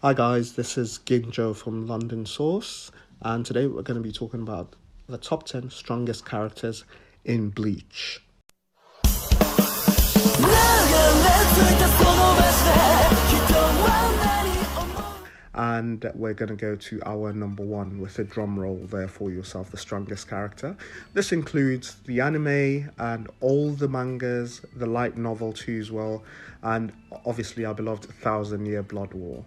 Hi guys, this is Ginjo from London Source, and today we're going to be talking about the top 10 strongest characters in Bleach. And we're going to go to our number one with a drum roll there for yourself, the strongest character. This includes the anime and all the mangas, the light novel too as well, and obviously our beloved 1000-Year-Blood-War.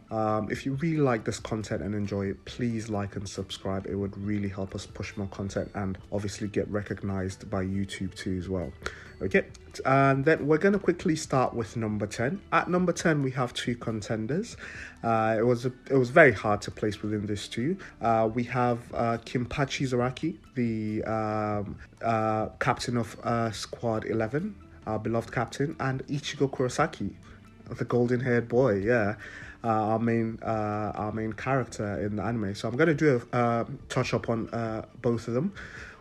If you really like this content and enjoy it, please like and subscribe. It would really help us push more content and obviously get recognized by YouTube too as well. Okay, and then we're going to quickly start with number 10. At number 10, we have two contenders. It was very hard to place within this two. We have Kinpachi Zaraki, the captain of Squad 11, our beloved captain, and Ichigo Kurosaki, the golden-haired boy. Yeah. Our main character in the anime. So I'm going to do a touch up on both of them.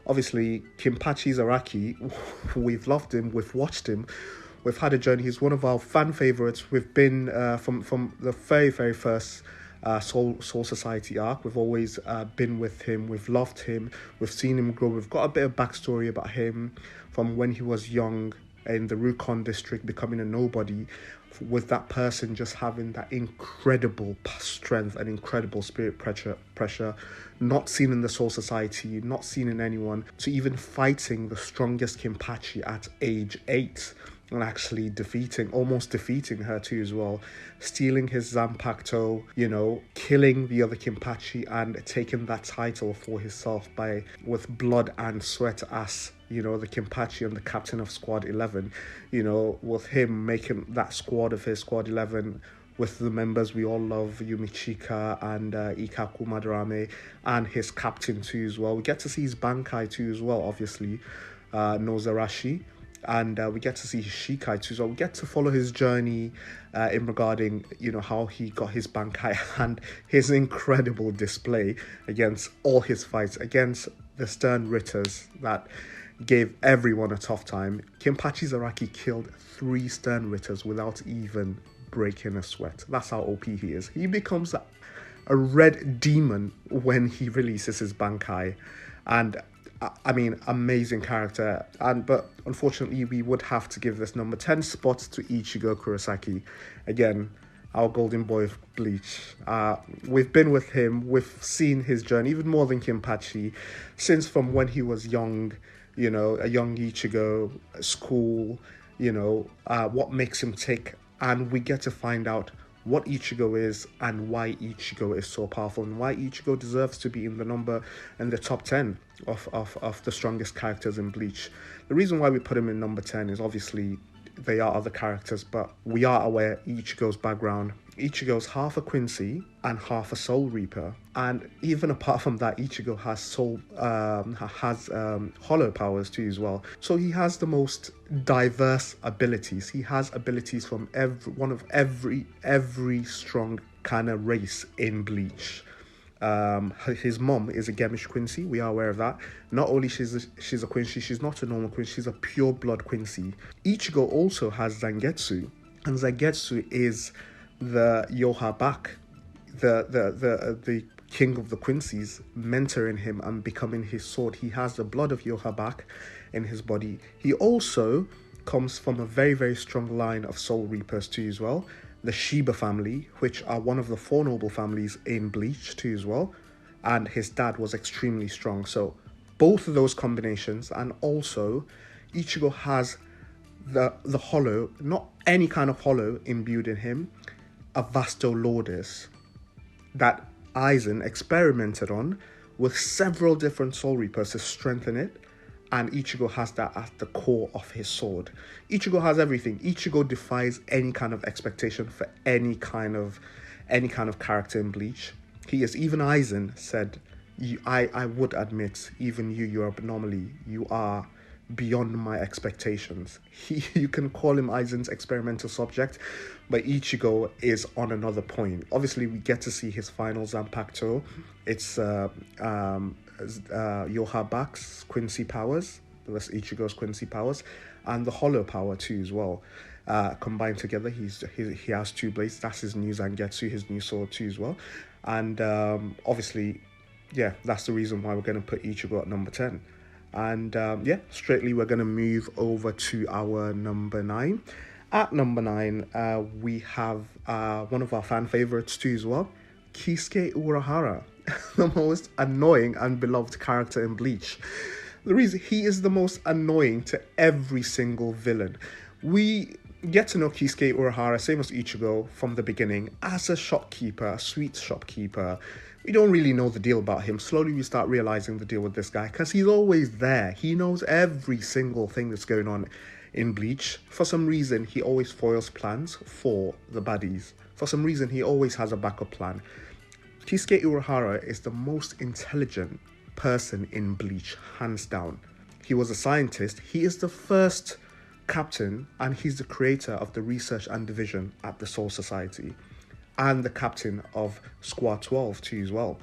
Obviously, Kinpachi Zaraki, we've loved him, we've watched him, we've had a journey. He's one of our fan favorites. We've been from the very first Soul Society arc. We've always been with him. We've loved him. We've seen him grow. We've got a bit of backstory about him from when he was young in the Rukon district, becoming a nobody, with that person just having that incredible strength and incredible spirit pressure, not seen in the Soul Society, not seen in anyone, to even fighting the strongest Kinpachi at age 8 and actually almost defeating her too as well, stealing his Zanpakuto, killing the other Kinpachi and taking that title for himself with blood and sweat as the Kinpachi and the captain of Squad 11, with him making that squad of his Squad 11 with the members we all love, Yumichika and Ikaku Madarame, and his captain too as well. We get to see his bankai too as well, obviously, Nozarashi, and we get to see his Shikai too. So we get to follow his journey in regarding, how he got his bankai and his incredible display against all his fights, against the sternritters that gave everyone a tough time. Kinpachi Zaraki killed 3 sternritters without even breaking a sweat. That's how OP he is. He becomes a red demon when he releases his bankai, and amazing character. But unfortunately, we would have to give this number 10 spot to Ichigo Kurosaki. Again, our golden boy of Bleach. We've been with him. We've seen his journey, even more than Kinpachi, since from when he was young, a young Ichigo, school, what makes him tick. And we get to find out what Ichigo is and why Ichigo is so powerful and why Ichigo deserves to be in the top 10 of the strongest characters in Bleach. The reason why we put him in number 10 is obviously they are other characters, but we are aware Ichigo's background. Ichigo's half a Quincy and half a Soul Reaper, and even apart from that, Ichigo has hollow powers too as well. So he has the most diverse abilities. He has abilities from every strong kind of race in Bleach. His mom is a Gemish Quincy. We are aware of that. Not only she's a Quincy, she's not a normal Quincy, she's a pure blood Quincy. Ichigo also has Zangetsu, and Zangetsu is the yhwach, the king of the Quincy's, mentoring him and becoming his sword. He has the blood of yhwach in his body. He also comes from a very, very strong line of Soul Reapers too as well. The Shiba family, which are one of the 4 noble families in Bleach too as well. And his dad was extremely strong. So both of those combinations, and also Ichigo has the hollow, not any kind of hollow imbued in him, a Vasto Lourdes that Aizen experimented on with several different Soul Reapers to strengthen it. And Ichigo has that at the core of his sword. Ichigo has everything. Ichigo defies any kind of expectation for any kind of character in Bleach. Even Aizen said, I would admit, even you're abnormally, you are beyond my expectations. You can call him Aizen's experimental subject, but Ichigo is on another point. Obviously, we get to see his final Zanpakuto. It's yhwach's Quincy powers, that's Ichigo's Quincy powers, and the hollow power too as well. combined together. He has two blades. That's his new Zangetsu, his new sword too as well. And obviously, yeah, that's the reason why we're going to put Ichigo at number 10. And yeah, straightly we're going to move over to our number 9. At number 9, we have one of our fan favorites too as well, Kisuke Urahara, the most annoying and beloved character in Bleach. The reason he is the most annoying to every single villain. We get to know Kisuke Urahara, same as Ichigo, from the beginning as a shopkeeper, a sweet shopkeeper. We don't really know the deal about him. Slowly we start realizing the deal with this guy because he's always there. He knows every single thing that's going on in Bleach. For some reason, he always foils plans for the baddies. For some reason, he always has a backup plan. Kisuke Urahara is the most intelligent person in Bleach, hands down. He was a scientist. He is the first captain, and he's the creator of the research and division at the Soul Society, and the captain of Squad 12 too as well.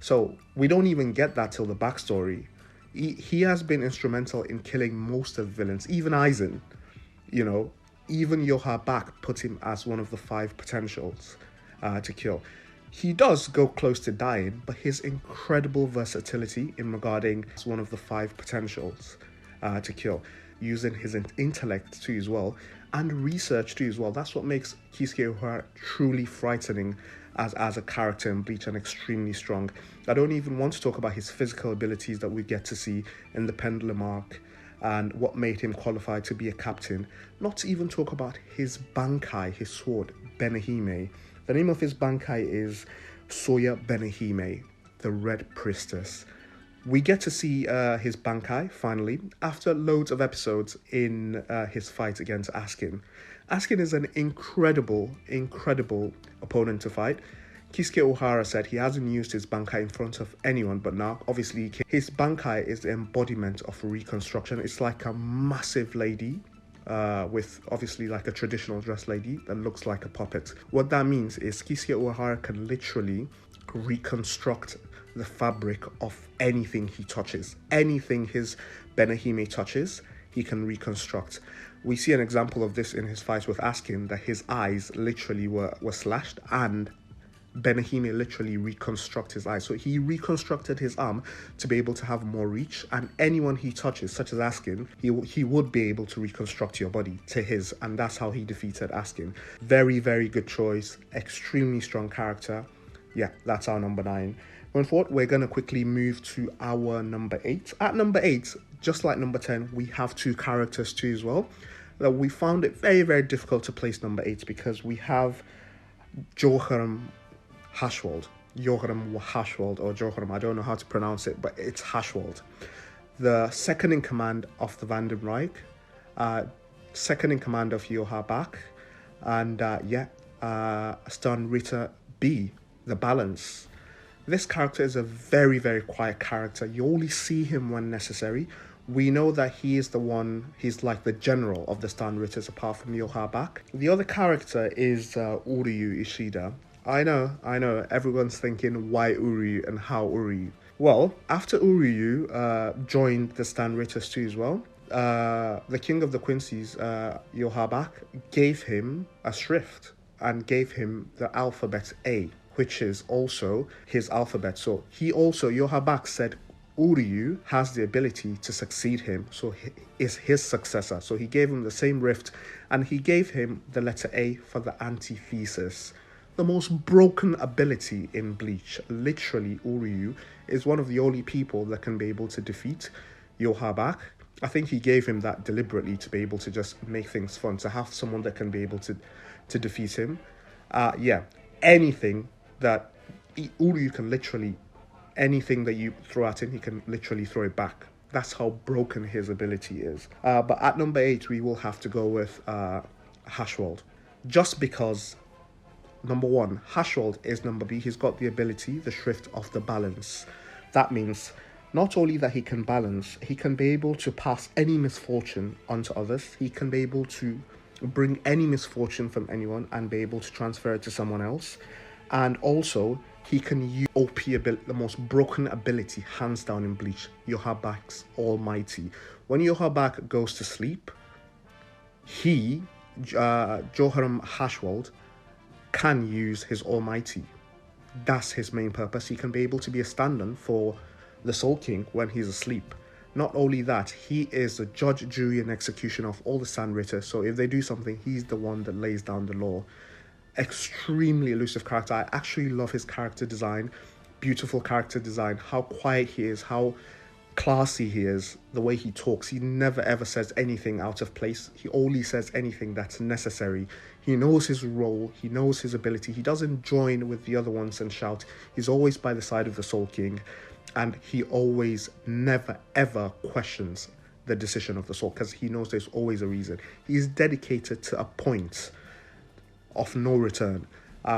So we don't even get that till the backstory. He has been instrumental in killing most of the villains, even Aizen. You know, even yhwach put him as one of the 5 potentials to kill. He does go close to dying, but his incredible versatility in regarding as one of the 5 potentials to kill, using his intellect too as well, and research too as well. That's what makes Kisuke Urahara truly frightening as a character in Bleach, and extremely strong. I don't even want to talk about his physical abilities that we get to see in the Pendulum arc and what made him qualified to be a captain. Not to even talk about his bankai, his sword, Benihime. The name of his bankai is Soya Benihime, the Red Priestess. We get to see his bankai, finally, after loads of episodes in his fight against Askin. Askin is an incredible opponent to fight. Kisuke Urahara said he hasn't used his bankai in front of anyone, but now, obviously, his bankai is the embodiment of reconstruction. It's like a massive lady, with obviously like a traditional dress lady that looks like a puppet. What that means is Kisuke Urahara can literally reconstruct the fabric of anything he touches. Anything his Benihime touches, he can reconstruct. We see an example of this in his fight with Askin, that his eyes literally were slashed, and Benihime literally reconstructed his eyes. So he reconstructed his arm to be able to have more reach, and anyone he touches, such as Askin, he would be able to reconstruct your body to his, and that's how he defeated Askin. Very, very good choice. Extremely strong character. Yeah, that's our number 9. Going forward, we're going to quickly move to our number 8. At number 8, just like number 10, we have 2 characters too as well. We found it very, very difficult to place number 8 because we have Joharam Hashwald, or Joharam, I don't know how to pronounce it, but it's Hashwald, the second in command of the Vanden Reich, second in command of yhwach, and sternritter B, the balance. This character is a very, very quiet character. You only see him when necessary. We know that he is the one, he's like the general of the sternritters apart from yhwach. The other character is Uryu Ishida. I know, everyone's thinking, why Uryu and how Uryu? Well, after Uryu joined the sternritters too as well, the king of the Quincy's, yhwach, gave him a shrift and gave him the alphabet A, which is also his alphabet. So yhwach said Uryu has the ability to succeed him, so he is his successor. So he gave him the same rift, and he gave him the letter A for the antithesis. The most broken ability in Bleach. Literally, Uryu is one of the only people that can be able to defeat yhwach. I think he gave him that deliberately to be able to just make things fun, to have someone that can be able to defeat him. Anything that Uryu can literally, anything that you throw at him, he can literally throw it back. That's how broken his ability is. But at number 8, we will have to go with Hashwald. Just because, number 1, Hashwald is number B. He's got the ability, the shrift of the balance. That means not only that he can balance, he can be able to pass any misfortune onto others. He can be able to bring any misfortune from anyone and be able to transfer it to someone else. And also, he can use OP ability, the most broken ability, hands down in Bleach, yhwach's Almighty. When yhwach goes to sleep, he Joharam Hashwald can use his Almighty. That's his main purpose. He can be able to be a stand-in for the Soul King when he's asleep. Not only that, he is the judge, jury, and executioner of all the sternritter. So if they do something, he's the one that lays down the law. Extremely elusive character. I actually love his character design. Beautiful character design. How quiet he is. How classy he is. The way he talks. He never ever says anything out of place. He only says anything that's necessary. He knows his role. He knows his ability. He doesn't join with the other ones and shout. He's always by the side of the Soul King. And he always never ever questions the decision of the Soul, because he knows there's always a reason. He's dedicated to a point of no return,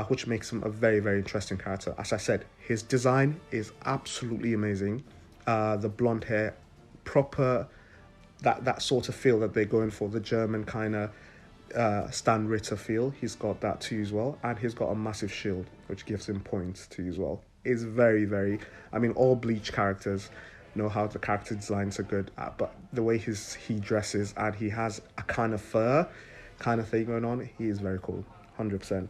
which makes him a very, very interesting character. As I said, his design is absolutely amazing. The blonde hair, proper, that sort of feel that they're going for, the German kind of sternritter feel. He's got that too as well, and he's got a massive shield, which gives him points too as well. Is very, very, I mean, all Bleach characters know how the character designs are good, but the way he dresses, and he has a kind of fur kind of thing going on, he is very cool, 100%.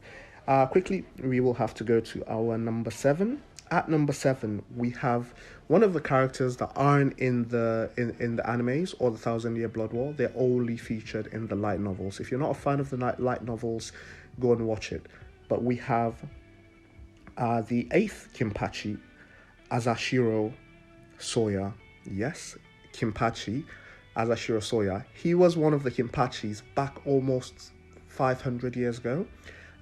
Quickly, we will have to go to our number 7. At number 7, we have one of the characters that aren't in the animes or the Thousand-Year-Bloodwar. They're only featured in the light novels. If you're not a fan of the light novels, go and watch it. But we have the 8th Kinpachi, Asashiro Soya. Yes, Kinpachi, Asashiro Soya. He was one of the Kinpachis back almost 500 years ago.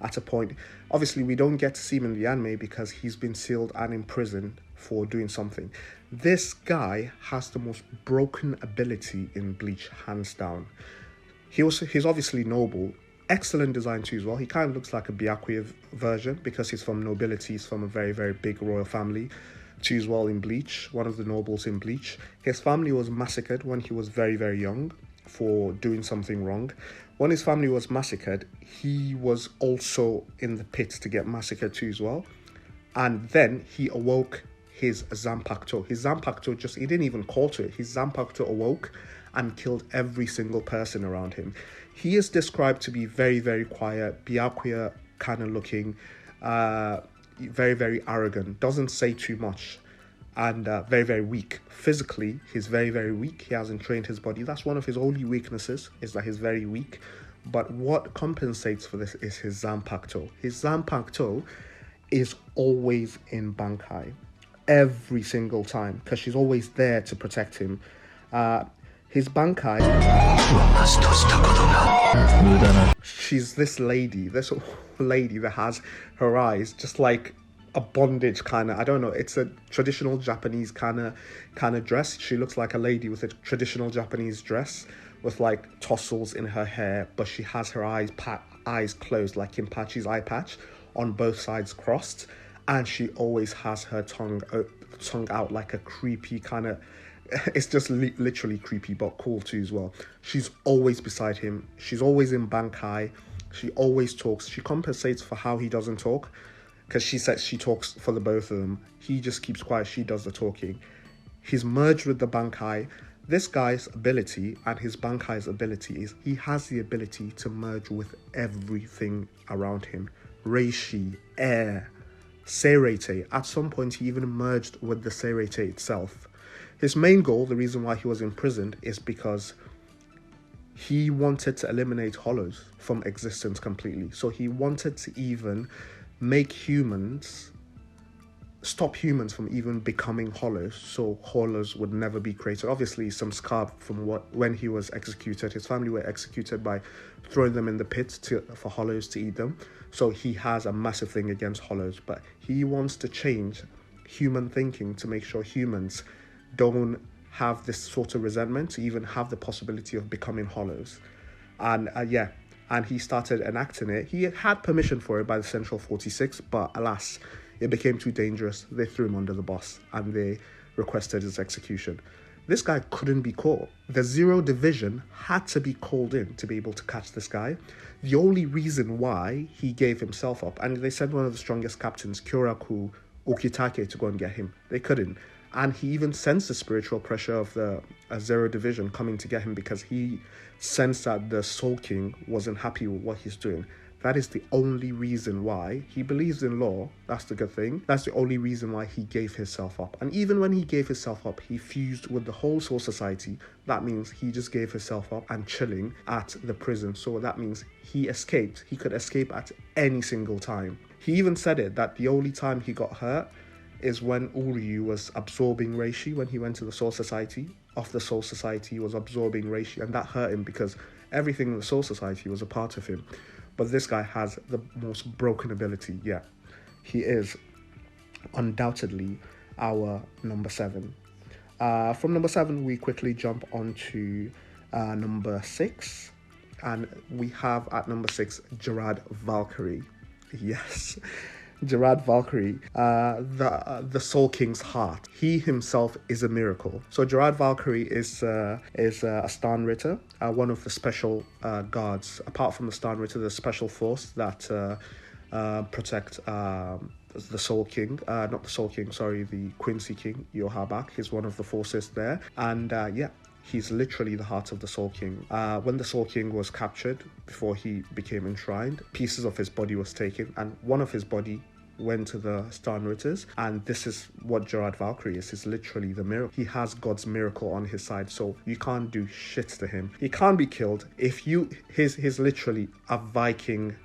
At a point, obviously we don't get to see him in the anime because he's been sealed and imprisoned for doing something. This guy has the most broken ability in Bleach, hands down. He's obviously noble. Excellent design too as well. He kind of looks like a Byakuya version because he's from nobility. He's from a very, very big royal family too as well in Bleach. One of the nobles in Bleach. His family was massacred when he was very, very young for doing something wrong. When his family was massacred, he was also in the pit to get massacred too as well. And then he awoke his Zanpakuto. His Zanpakuto he didn't even call to it. His Zanpakuto awoke and killed every single person around him. He is described to be very, very quiet, Byakuya kind of looking, very, very arrogant, doesn't say too much, and very, very weak. Physically, he's very, very weak. He hasn't trained his body. That's one of his only weaknesses, is that he's very weak. But what compensates for this is his Zanpakuto. His Zanpakuto is always in bankai, every single time, because she's always there to protect him. His bankai, she's this lady that has her eyes just like a bondage kind of, I don't know, it's a traditional Japanese kind of dress. She looks like a lady with a traditional Japanese dress with like tassels in her hair, but she has her eyes closed like Kinpachi's eye patch on both sides crossed, and she always has her tongue out like a creepy kind of, it's just literally creepy but cool too as well. She's always beside him. She's always in bankai. She always talks. She compensates for how he doesn't talk, because she says she talks for the both of them. He just keeps quiet. She does the talking. He's merged with the bankai. This guy's ability and his bankai's ability is he has the ability to merge with everything around him. Reishi, air, Seirete. At some point, he even merged with the Seirete itself. His main goal, the reason why he was imprisoned, is because he wanted to eliminate hollows from existence completely. So he wanted to even make stop humans from even becoming hollows, so hollows would never be created. Obviously, some scar from when he was executed. His family were executed by throwing them in the pit for hollows to eat them. So he has a massive thing against hollows, but he wants to change human thinking to make sure humans don't have this sort of resentment to even have the possibility of becoming hollows. And and he started enacting it. He had permission for it by the Central 46, but alas, it became too dangerous. They threw him under the bus and they requested his execution. This guy couldn't be caught. The Zero Division had to be called in to be able to catch this guy. The only reason why he gave himself up, and they sent one of the strongest captains, Kyoraku Okitake, to go and get him. They couldn't. And he even sensed the spiritual pressure of the Zero Division coming to get him, because he sensed that the Soul King wasn't happy with what he's doing. That is the only reason why he believes in law. That's the good thing. That's the only reason why he gave himself up. And even when he gave himself up, he fused with the whole Soul Society. That means he just gave himself up and chilling at the prison. So that means he escaped. He could escape at any single time. He even said it, that the only time he got hurt is when Uryu was absorbing Reishi. When he went to the Soul Society, of the Soul Society, he was absorbing Reishi, and that hurt him because everything in the Soul Society was a part of him. But this guy has the most broken ability. Yeah, he is undoubtedly our number 7. From number 7, we quickly jump on to number 6. And we have at number 6, Gerard Valkyrie. Yes, Gerard Valkyrie, the Soul King's heart. He himself is a miracle. So Gerard Valkyrie is a sternritter, one of the special guards. Apart from the sternritter, the special force that protect the Soul King, not the Soul King, sorry, the Quincy King, yhwach. He's one of the forces there. And yeah, he's literally the heart of the Soul King. When the Soul King was captured, before he became enshrined, pieces of his body was taken, and one of his body went to the Sternritters. And this is what Gerard Valkyrie is. He's literally the miracle. He has God's miracle on his side, so you can't do shit to him. He can't be killed. He's literally a Viking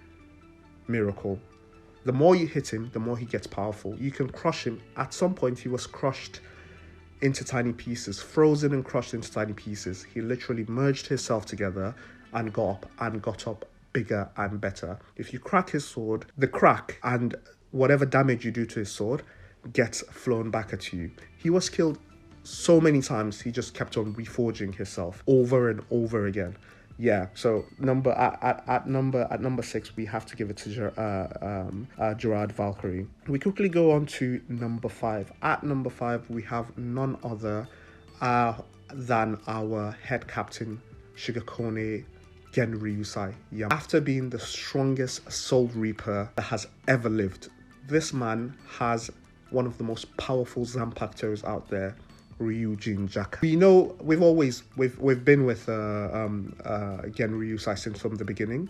miracle. The more you hit him, the more he gets powerful. You can crush him. At some point, he was crushed into tiny pieces, frozen and crushed into tiny pieces. He literally merged himself together and got up bigger and better. If you crack his sword, the crack and whatever damage you do to his sword gets flown back at you. He was killed so many times, he just kept on reforging himself over and over again. Yeah, so at number 6, we have to give it to Gerard Valkyrie. We quickly go on to number 5. At number 5, we have none other than our head captain, Shigekone Genryusai Yamamoto. After being the strongest Soul Reaper that has ever lived, this man has one of the most powerful Zanpakutos out there, Ryujin Jaka. We know we've been with Genryusai since from the beginning.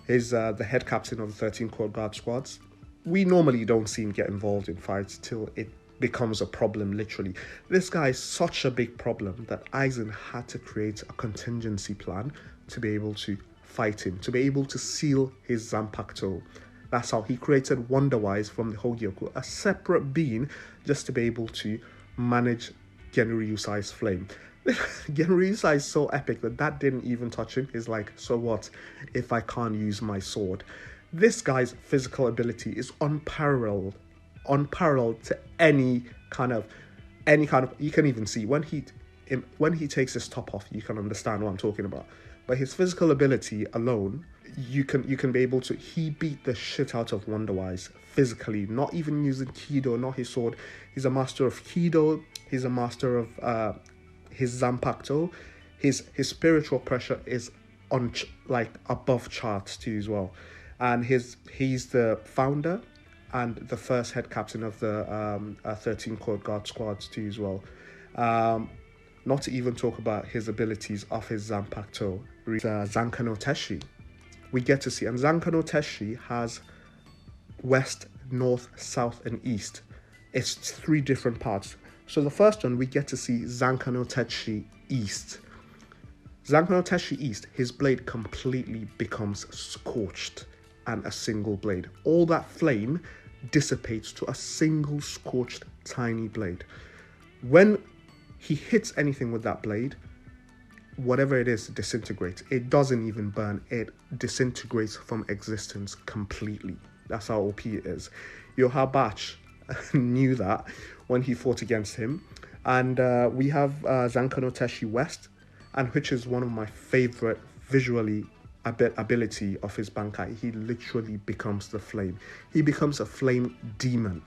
He's the head captain of the 13 Court Guard squads. We normally don't see him get involved in fights till it becomes a problem, literally. This guy is such a big problem that Aizen had to create a contingency plan to be able to fight him, to be able to seal his Zanpakuto. That's how he created Wonderwise from the Hogyoku, a separate being, just to be able to manage Genryusai's flame. Genryusai is so epic that didn't even touch him. He's like, so what if I can't use my sword? This guy's physical ability is unparalleled to any kind of. You can even see when he takes his top off, you can understand what I'm talking about. But his physical ability alone, you can be able to. He beat the shit out of Wonderwise physically, not even using Kido, not his sword. He's a master of Kido. He's a master of his Zanpakuto. His spiritual pressure is on above charts too as well. And he's the founder and the first head captain of the 13 Court Guard squads too as well. Not to even talk about his abilities of his Zanpakuto, Zanka no Teshi. We get to see, and Zanka no Teshi has west, north, south, and east. It's 3 different parts. So the first one, we get to see Zanka no Teshi East. Zanka no Teshi East, his blade completely becomes scorched and a single blade. All that flame dissipates to a single scorched tiny blade. When he hits anything with that blade, whatever it is disintegrates. It doesn't even burn. It disintegrates from existence completely. That's how OP it is. yhwach knew that when he fought against him. And we have Zanka no Teshi West, and which is one of my favorite visually ability of his bankai. He literally becomes the flame. He becomes a flame demon.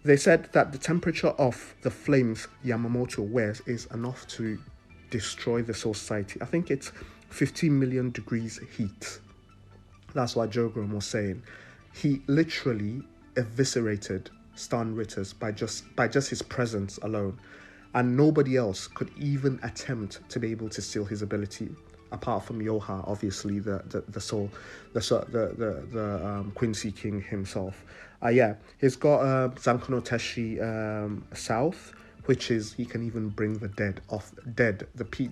They said that the temperature of the flames Yamamoto wears is enough to destroy the Soul Society. I think it's 15 million degrees heat. That's what Jogrom was saying. He literally eviscerated sternritters by just his presence alone, and nobody else could even attempt to be able to steal his ability, apart from Yoha, obviously the Quincy King himself. He's got Zankono Teshi South, which is he can even bring the dead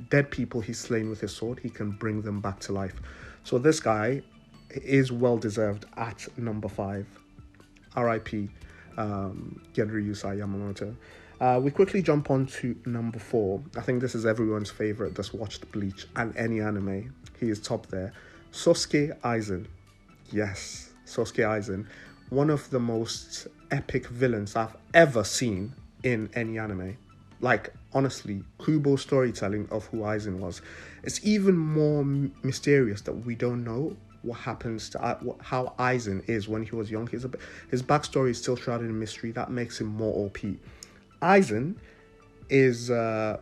dead people he's slain with his sword. He can bring them back to life. So this guy is well deserved at number 5. R.I.P. Genryusai Yamamoto. We quickly jump on to number 4. I think this is everyone's favorite that's watched Bleach and any anime. He is top there. Sosuke Aizen. Yes, Sosuke Aizen. One of the most epic villains I've ever seen in any anime. Like, honestly, Kubo's storytelling of who Aizen was. It's even more mysterious that we don't know what happens to how Aizen is when he was young. His backstory is still shrouded in mystery. That makes him more OP. Aizen is a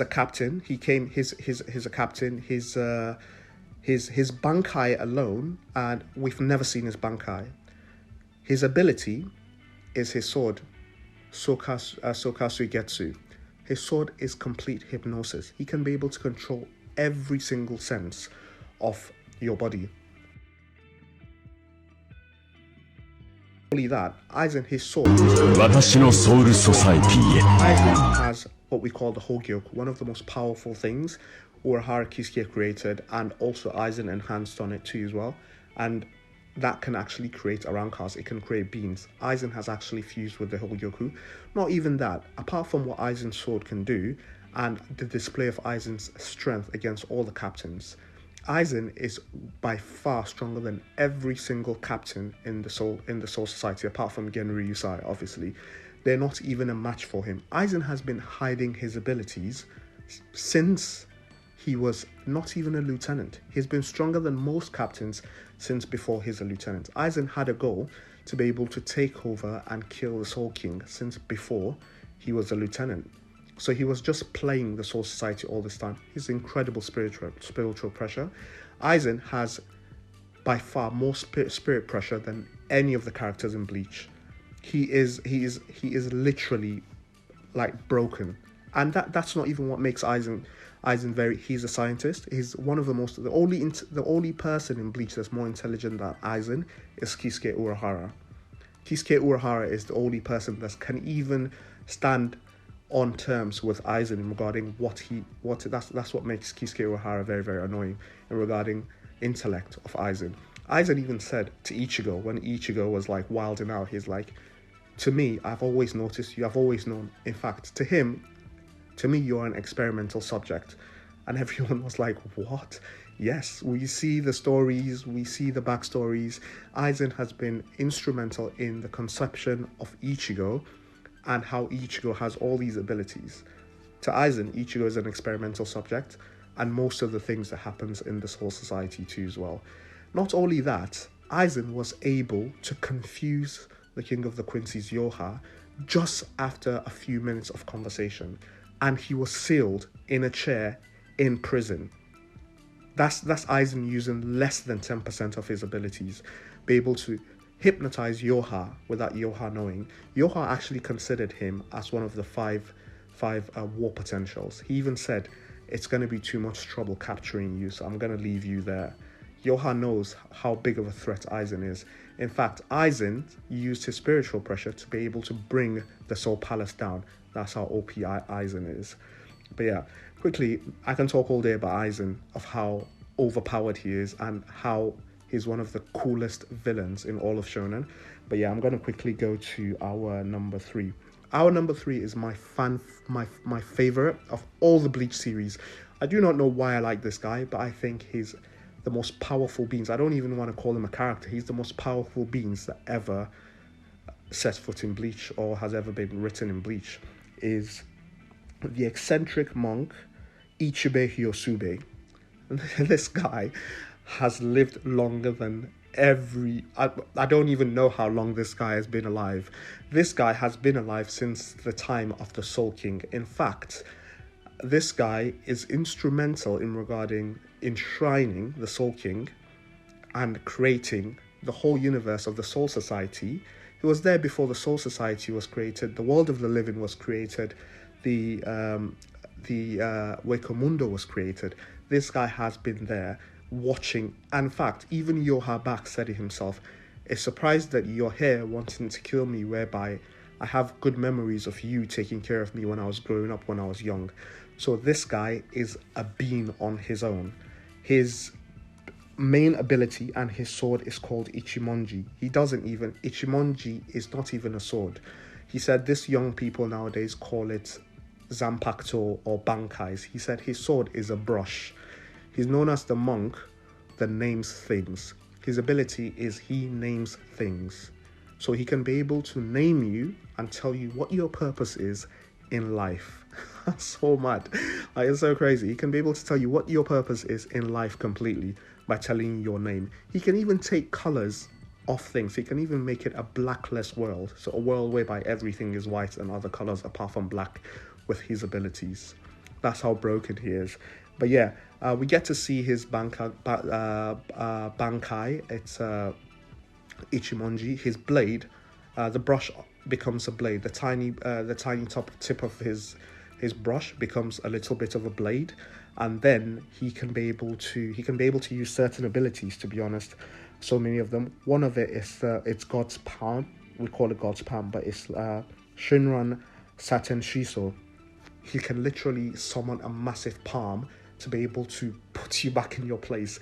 captain. He's a captain. His bankai alone, and we've never seen his bankai. His ability is his sword, Sokasu Getsu. His sword is complete hypnosis. He can be able to control every single sense of your body. Only that, Aizen, his sword Aizen has what we call the Hogyoku, one of the most powerful things Urahara Kisuke created, and also Aizen enhanced on it too as well. And that can actually create Arankas. It can create beams. Aizen has actually fused with the Hogyoku. Not even that, apart from what Aizen's sword can do and the display of Aizen's strength against all the captains, Aizen is by far stronger than every single captain in the Soul Society, apart from Genryusai, obviously. They're not even a match for him. Aizen has been hiding his abilities since he was not even a lieutenant. He's been stronger than most captains since before he's a lieutenant. Aizen had a goal to be able to take over and kill the Soul King since before he was a lieutenant. So he was just playing the Soul Society all this time. His incredible spiritual pressure. Aizen has by far more spirit pressure than any of the characters in Bleach. He is literally like broken, and that's not even what makes Aizen he's a scientist. He's one of the only person in Bleach that's more intelligent than Aizen is Kisuke Urahara. Kisuke Urahara is the only person that can even stand on terms with Aizen regarding that's what makes Kisuke Urahara very, very annoying in regarding intellect of Aizen. Aizen even said to Ichigo, when Ichigo was like wilding out, he's like, to me, I've always noticed you, I've always known. In fact, to me, you're an experimental subject. And everyone was like, what? Yes, we see the stories, we see the backstories. Aizen has been instrumental in the conception of Ichigo and how Ichigo has all these abilities. To Aizen, Ichigo is an experimental subject, and most of the things that happens in the Soul Society too as well. Not only that, Aizen was able to confuse the King of the Quincy's Yoha just after a few minutes of conversation, and he was sealed in a chair in prison. That's Aizen using less than 10% of his abilities, be able to hypnotize Yoha without Yoha knowing. Yoha actually considered him as one of the five war potentials. He even said, it's going to be too much trouble capturing you, so I'm going to leave you there. Yoha knows how big of a threat Aizen is. In fact, Aizen used his spiritual pressure to be able to bring the Soul Palace down. That's how OP Aizen is. But yeah, quickly, I can talk all day about Aizen, of how overpowered he is and how he's one of the coolest villains in all of Shonen. But yeah, I'm going to quickly go to our number 3. Our number 3 is my favorite of all the Bleach series. I do not know why I like this guy, but I think he's the most powerful beings. I don't even want to call him a character. He's the most powerful beings that ever set foot in Bleach or has ever been written in Bleach. Is the eccentric monk Ichibe Hyosube. This guy has lived longer than I don't even know how long this guy has been alive. This guy has been alive since the time of the Soul King. In fact, this guy is instrumental in regarding enshrining the Soul King and creating the whole universe of the Soul Society He was there before the Soul Society was created, the world of the living was created, the Wakamundo was created. This guy has been there watching. And in fact, even yhwach said it himself. It's surprised that you're here wanting to kill me, whereby I have good memories of you taking care of me when I was growing up, when I was young. So this guy is a being on his own. His main ability and his sword is called Ichimonji. Ichimonji is not even a sword. He said this young people nowadays call it Zanpakuto or bankais. He said his sword is a brush. He's known as the monk that names things. His ability is he names things. So he can be able to name you and tell you what your purpose is in life. That's so mad. Like, it's so crazy. He can be able to tell you what your purpose is in life completely by telling you your name. He can even take colors of things. He can even make it a blackless world. So a world whereby everything is white and other colors apart from black with his abilities. That's how broken he is. But yeah, we get to see his bankai. It's Ichimonji. His blade, the brush becomes a blade. The tiny top tip of his brush becomes a little bit of a blade, and then he can be able to use certain abilities. To be honest, so many of them. One of it is it's God's palm. We call it God's palm, but it's Shinran Saten Shiso. He can literally summon a massive palm to be able to put you back in your place.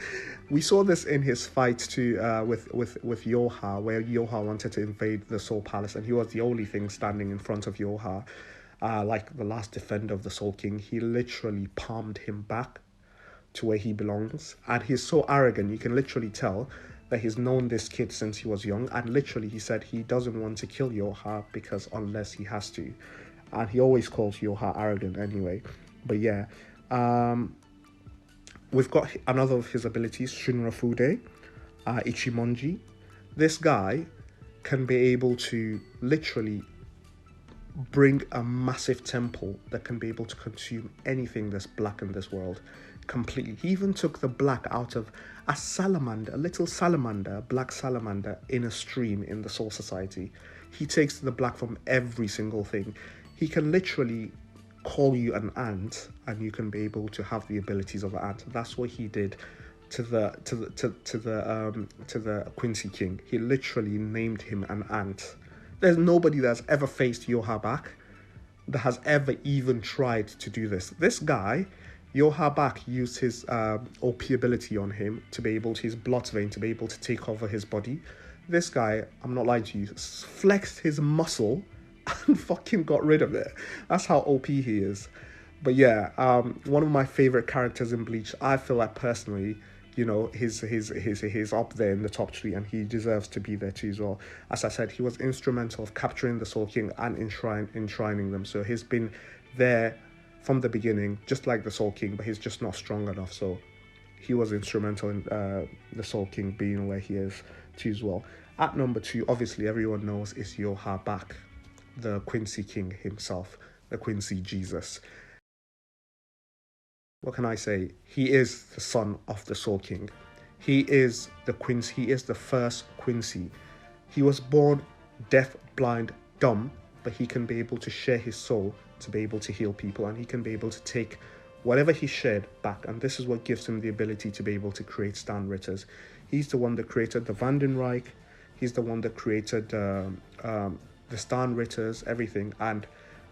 We saw this in his fight with yhwach, where yhwach wanted to invade the Soul Palace, and he was the only thing standing in front of yhwach, like the last defender of the Soul King. He literally palmed him back to where he belongs, and he's so arrogant. You can literally tell that he's known this kid since he was young, and literally he said he doesn't want to kill yhwach because unless he has to, and he always calls yhwach arrogant anyway. But yeah, we've got another of his abilities, Shinrafude, Ichimonji. This guy can be able to literally bring a massive temple that can be able to consume anything that's black in this world completely. He even took the black out of a salamander, a little salamander, a black salamander in a stream in the Soul Society. He takes the black from every single thing. He can literally call you an ant, and you can be able to have the abilities of an ant. That's what he did to the Quincy King. He literally named him an ant. There's nobody that's ever faced yhwach that has ever even tried to do this. This guy, yhwach, used his OP ability on him to be able to, his blood vein, to be able to take over his body. This guy, I'm not lying to you, flexed his muscle and fucking got rid of it. That's how OP he is. But yeah, one of my favorite characters in Bleach. I feel like personally, you know, he's up there in the top 3, and he deserves to be there too as well. As I said, he was instrumental of capturing the Soul King and enshrining them. So he's been there from the beginning, just like the Soul King, but he's just not strong enough. So he was instrumental in the Soul King being where he is too as well. At number 2, obviously everyone knows, is yhwach, the Quincy King himself, the Quincy Jesus. What can I say? He is the son of the Soul King. He is the Quincy. He is the first Quincy. He was born deaf, blind, dumb, but he can be able to share his soul to be able to heal people, and he can be able to take whatever he shared back, and this is what gives him the ability to be able to create sternritters. He's the one that created the Vandenreich. He's the one that created the sternritters, everything, and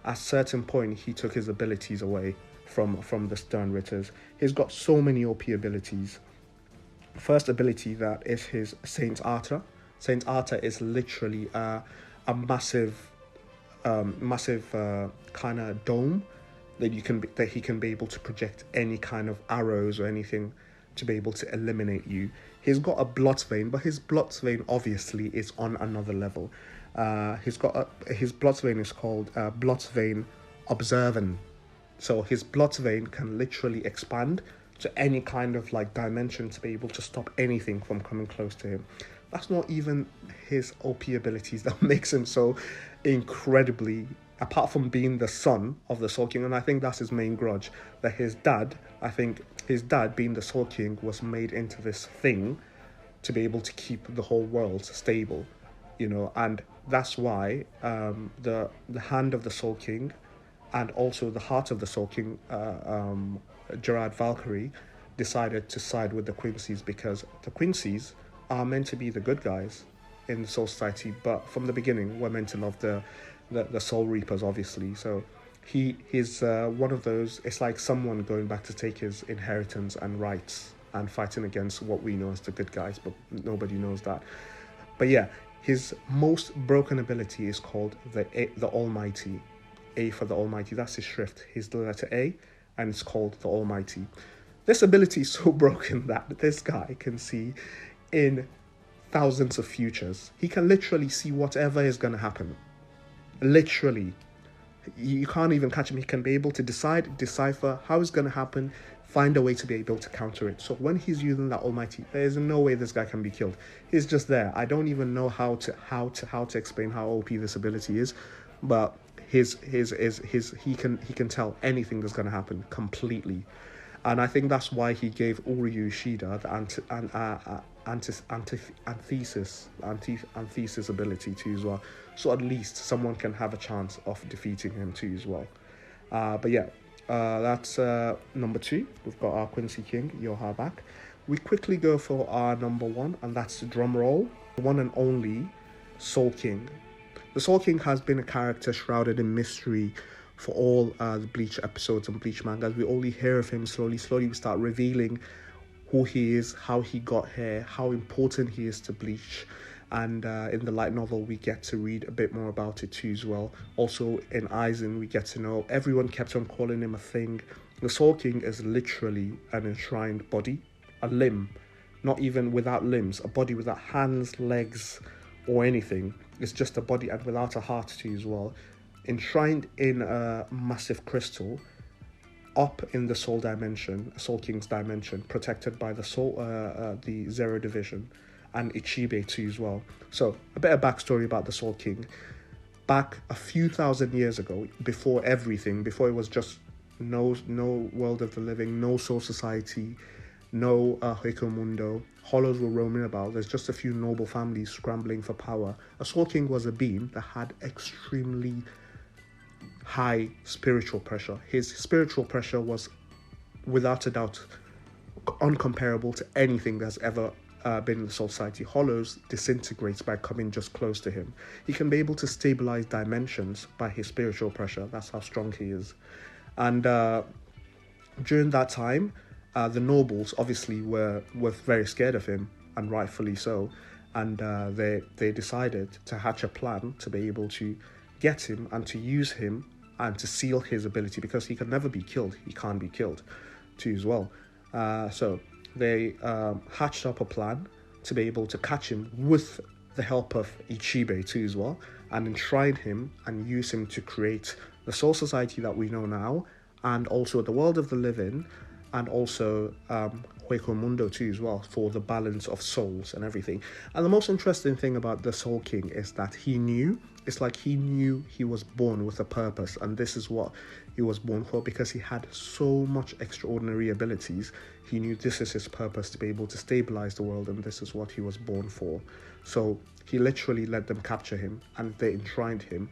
at a certain point he took his abilities away from the sternritters. He's got so many OP abilities. First ability that is his Saint Arta. Saint Arta is literally a massive kind of dome that he can be able to project any kind of arrows or anything to be able to eliminate you. He's got a blood vein, but his blood vein obviously is on another level. His blood vein is called blood vein observant. So his blood vein can literally expand to any kind of like dimension to be able to stop anything from coming close to him. That's not even his OP abilities that makes him so incredibly, apart from being the son of the Soul King, and I think that's his main grudge, that his dad being the Soul King was made into this thing to be able to keep the whole world stable, you know, and that's why the hand of the Soul King and also the heart of the Soul King, Gerard Valkyrie, decided to side with the Quincy's, because the Quincy's are meant to be the good guys in the Soul Society, but from the beginning we're meant to love the Soul Reapers, obviously. So he's one of those. It's like someone going back to take his inheritance and rights and fighting against what we know as the good guys, but nobody knows that. But yeah, his most broken ability is called the Almighty. A for the Almighty. That's his shrift. He's the letter A, and it's called the Almighty. This ability is so broken that this guy can see in thousands of futures. He can literally see whatever is going to happen. Literally. You can't even catch him. He can be able to decipher how it's going to happen, find a way to be able to counter it. So when he's using that Almighty, there's no way this guy can be killed. He's just there. I don't even know how to explain how OP this ability is, but he can tell anything that's going to happen completely. And I think that's why he gave Uryu Shida the antithesis ability too as well. So at least someone can have a chance of defeating him too as well. But yeah, that's number 2. We've got our Quincy King, yhwach. We quickly go for our number 1, and that's the drum roll, the one and only Soul King. The Soul King has been a character shrouded in mystery for all the Bleach episodes and Bleach mangas. We only hear of him slowly we start revealing who he is, how he got here, how important he is to Bleach. And in the light novel, we get to read a bit more about it too as well. Also in Aizen, we get to know everyone kept on calling him a thing. The Soul King is literally an enshrined body, a limb, not even without limbs, a body without hands, legs, or anything. It's just a body and without a heart too as well. Enshrined in a massive crystal up in the Soul Dimension, Soul King's dimension, protected by the Zero Division and Ichigo too as well. So a bit of backstory about the Soul King. Back a few thousand years ago, before everything, before it was just no world of the living, no Soul Society, no Mundo, hollows were roaming about. There's just a few noble families scrambling for power. A Soul King was a being that had extremely high spiritual pressure. His spiritual pressure was without a doubt uncomparable to anything that's ever been in the Soul Society. Hollows disintegrates by coming just close to him. He can be able to stabilize dimensions by his spiritual pressure. That's how strong he is. And during that time, the nobles obviously were very scared of him, and rightfully so. And they decided to hatch a plan to be able to get him and to use him and to seal his ability, because he can never be killed. He can't be killed too as well. So they hatched up a plan to be able to catch him with the help of Ichigo too as well, and enshrine him and use him to create the Soul Society that we know now, and also the world of the living, and also Mundo too as well, for the balance of souls and everything. And the most interesting thing about the Soul King is that he knew he was born with a purpose, and this is what he was born for, because he had so much extraordinary abilities. He knew this is his purpose, to be able to stabilize the world, and this is what he was born for. So he literally let them capture him, and they enshrined him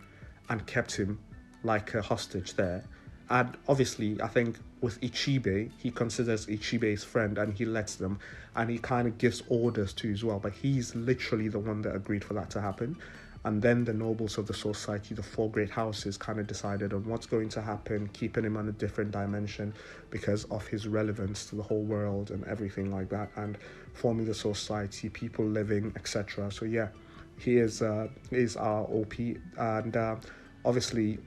and kept him like a hostage there. And obviously, I think with Ichigo, he considers Ichigo his friend, and he lets them, and he kind of gives orders to as well. But he's literally the one that agreed for that to happen. And then the nobles of the Soul Society, the 4 great houses, kind of decided on what's going to happen, keeping him on a different dimension because of his relevance to the whole world and everything like that, and forming the Soul Society, people living, etc. So yeah, he is our OP, and obviously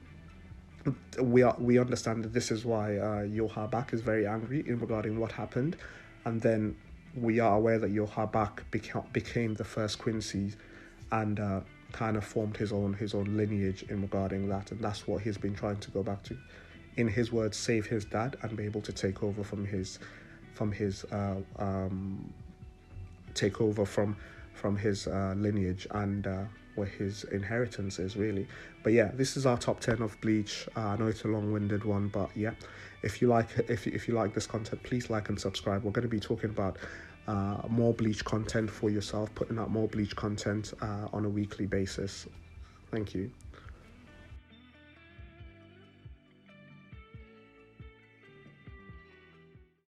we understand that this is why yhwach is very angry in regarding what happened, and then we are aware that yhwach became the first Quincy, and kind of formed his own lineage in regarding that, and that's what he's been trying to go back to. In his words, save his dad and be able to take over from his lineage, and where his inheritance is, really. But yeah, this is our top 10 of Bleach. I know it's a long-winded one, but yeah, if you like this content, please like and subscribe. We're going to be talking about more Bleach content for yourself, putting out more Bleach content on a weekly basis. Thank you.